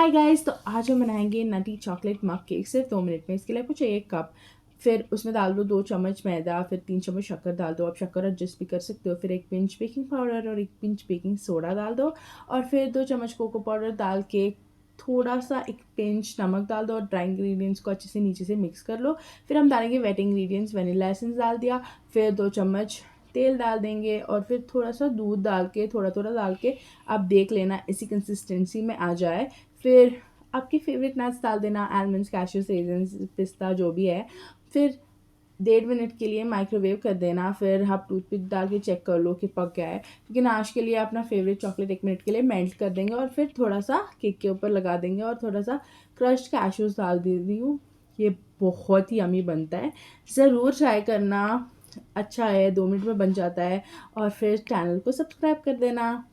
Hi guys, तो आज हम बनाएंगे नटी चॉकलेट मग केक सिर्फ 2 मिनट में। इसके लिए आपको चाहिए एक कप, फिर उसमें डाल दो 2 चम्मच मैदा, फिर 3 चम्मच शक्कर डाल दो। आप शक्कर एडजस्ट भी कर सकते हो। फिर 1 पिंच बेकिंग पाउडर और 1 पिंच बेकिंग सोडा डाल दो, और फिर 2 चम्मच कोको पाउडर डाल के थोड़ा सा 1 पिंच नमक डाल दो और ड्राई इंग्रेडिएंट्स को अच्छे से नीचे से मिक्स कर लो। फिर हम डालेंगे वेट इंग्रेडिएंट्स, वनीला एसेंस डाल दिया, फिर 2 चम्मच तेल डाल देंगे और फिर थोड़ा सा दूध डाल के थोड़ा थोड़ा डाल के आप देख लेना इसी कंसिस्टेंसी में आ जाए। फिर आपकी फेवरेट नट्स डाल देना, आलमंड्स, कैश्यू, रेजिन्स, पिस्ता जो भी है। फिर 1.5 मिनट के लिए माइक्रोवेव कर देना। फिर आप टूथपिक डाल के चेक कर लो कि पक गया है, क्योंकि नाश के लिए अपना फेवरेट चॉकलेट 1 मिनट के लिए मेल्ट कर देंगे और फिर थोड़ा सा केक के ऊपर लगा देंगे और थोड़ा सा क्रश्ड कैश्यूज डाल दे रही हूँ। ये बहुत ही यमी बनता है, ज़रूर ट्राई करना। अच्छा है, 2 मिनट में बन जाता है। और फिर चैनल को सब्सक्राइब कर देना।